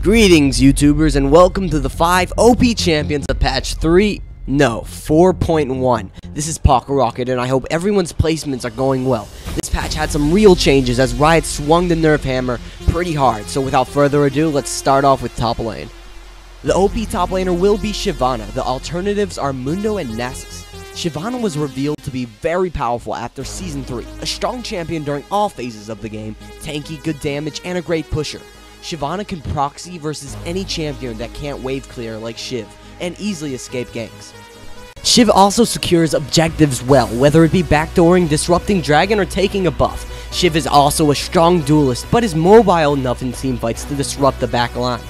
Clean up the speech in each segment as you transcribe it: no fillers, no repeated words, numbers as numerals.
Greetings YouTubers and welcome to the 5 OP champions of patch 4.1. This is Pocket Rocket and I hope everyone's placements are going well. This patch had some real changes as Riot swung the nerf hammer pretty hard, so without further ado, let's start off with top lane. The OP top laner will be Shyvana. The alternatives are Mundo and Nasus. Shyvana was revealed to be very powerful after Season 3, a strong champion during all phases of the game, tanky, good damage, and a great pusher. Shyvana can proxy versus any champion that can't wave clear like Shiv, and easily escape ganks. Shiv also secures objectives well, whether it be backdooring, disrupting dragon, or taking a buff. Shiv is also a strong duelist, but is mobile enough in teamfights to disrupt the back line.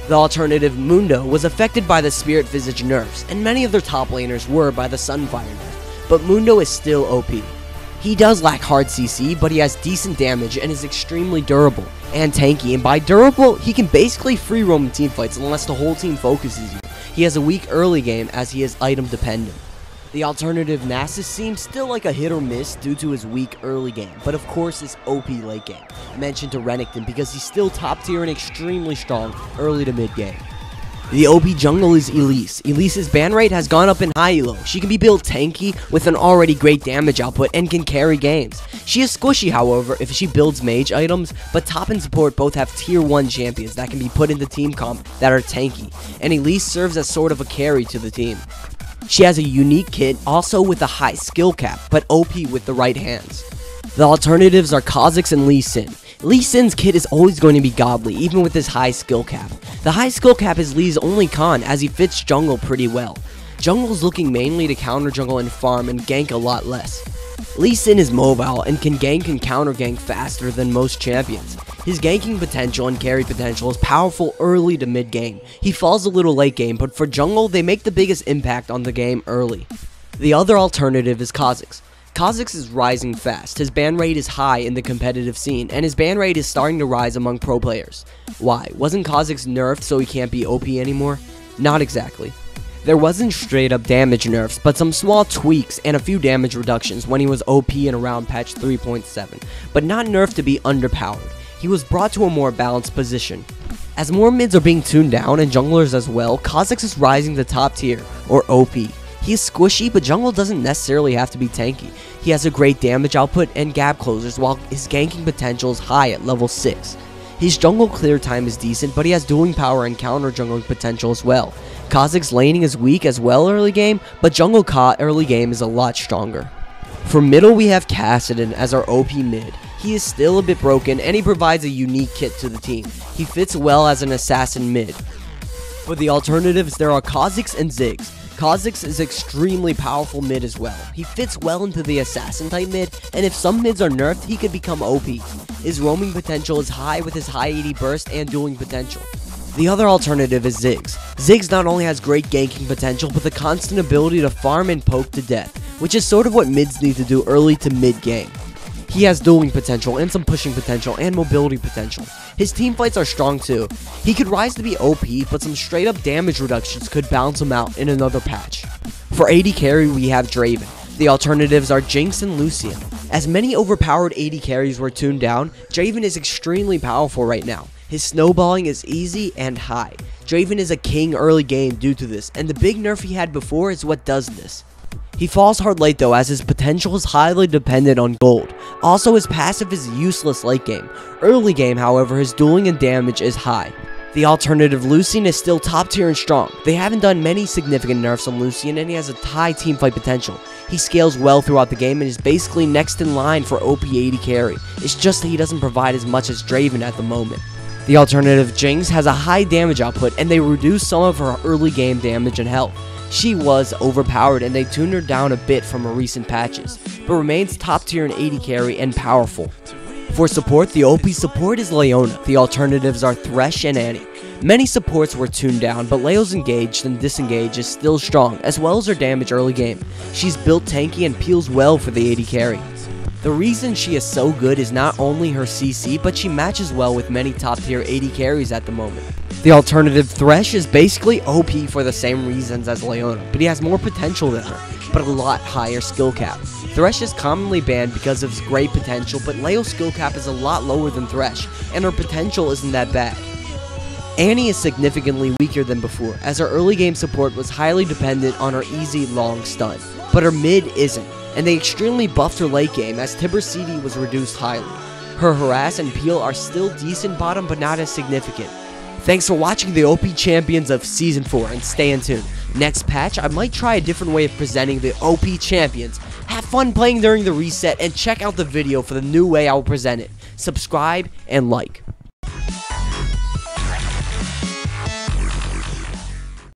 The alternative, Mundo, was affected by the Spirit Visage nerfs, and many of their top laners were by the Sunfire nerf, but Mundo is still OP. He does lack hard CC, but he has decent damage and is extremely durable and tanky, and by durable, he can basically free roam in teamfights unless the whole team focuses you. He has a weak early game as he is item dependent. The alternative, Nasus, seems still like a hit or miss due to his weak early game, but of course his OP late game, mentioned to Renekton because he's still top tier and extremely strong early to mid game. The OP jungle is Elise. Elise's ban rate has gone up in high elo. She can be built tanky with an already great damage output and can carry games. She is squishy, however, if she builds mage items, but top and support both have tier 1 champions that can be put into team comp that are tanky, and Elise serves as sort of a carry to the team. She has a unique kit, also with a high skill cap, but OP with the right hands. The alternatives are Kha'Zix and Lee Sin. Lee Sin's kit is always going to be godly, even with his high skill cap. The high skill cap is Lee's only con, as he fits jungle pretty well. Jungle's looking mainly to counter jungle and farm and gank a lot less. Lee Sin is mobile and can gank and counter gank faster than most champions. His ganking potential and carry potential is powerful early to mid game. He falls a little late game, but for jungle, they make the biggest impact on the game early. The other alternative is Kha'Zix. Kha'Zix is rising fast. His ban rate is high in the competitive scene, and his ban rate is starting to rise among pro players. Why? Wasn't Kha'Zix nerfed so he can't be OP anymore? Not exactly. There wasn't straight up damage nerfs, but some small tweaks and a few damage reductions when he was OP in around patch 3.7, but not nerfed to be underpowered. He was brought to a more balanced position. As more mids are being tuned down and junglers as well, Kha'Zix is rising to top tier, or OP. He is squishy, but jungle doesn't necessarily have to be tanky. He has a great damage output and gap closers, while his ganking potential is high at level 6. His jungle clear time is decent, but he has dueling power and counter jungling potential as well. Kha'Zix's laning is weak as well early game, but jungle Ka early game is a lot stronger. For middle, we have Kassadin as our OP mid. He is still a bit broken, and he provides a unique kit to the team. He fits well as an assassin mid. For the alternatives, there are Kha'Zix and Ziggs. Kha'Zix is extremely powerful mid as well. He fits well into the assassin type mid, and if some mids are nerfed, he could become OP. His roaming potential is high with his high AD burst and dueling potential. The other alternative is Ziggs. Ziggs not only has great ganking potential, but the constant ability to farm and poke to death, which is sort of what mids need to do early to mid game. He has dueling potential and some pushing potential and mobility potential. His teamfights are strong too. He could rise to be OP, but some straight up damage reductions could balance him out in another patch. For AD carry, we have Draven. The alternatives are Jinx and Lucian. As many overpowered AD carries were tuned down, Draven is extremely powerful right now. His snowballing is easy and high. Draven is a king early game due to this, and the big nerf he had before is what does this. He falls hard late though, as his potential is highly dependent on gold. Also, his passive is useless late game. Early game, however, his dueling and damage is high. The alternative, Lucian, is still top tier and strong. They haven't done many significant nerfs on Lucian, and he has a high teamfight potential. He scales well throughout the game and is basically next in line for OP AD carry. It's just that he doesn't provide as much as Draven at the moment. The alternative, Jinx, has a high damage output, and they reduce some of her early game damage and health. She was overpowered and they tuned her down a bit from her recent patches, but remains top tier in AD carry and powerful. For support, the OP support is Leona. The alternatives are Thresh and Annie. Many supports were tuned down, but Leo's engaged and disengaged is still strong, as well as her damage early game. She's built tanky and peels well for the AD carry. The reason she is so good is not only her CC, but she matches well with many top tier AD carries at the moment. The alternative, Thresh, is basically OP for the same reasons as Leona, but he has more potential than her, but a lot higher skill cap. Thresh is commonly banned because of his great potential, but Leo's skill cap is a lot lower than Thresh, and her potential isn't that bad. Annie is significantly weaker than before, as her early game support was highly dependent on her easy long stun, but her mid isn't, and they extremely buffed her late game as Tibber CD was reduced highly. Her harass and peel are still decent bottom, but not as significant. Thanks for watching the OP champions of Season 4, and stay in tune. Next patch, I might try a different way of presenting the OP champions. Have fun playing during the reset, and check out the video for the new way I will present it. Subscribe and like.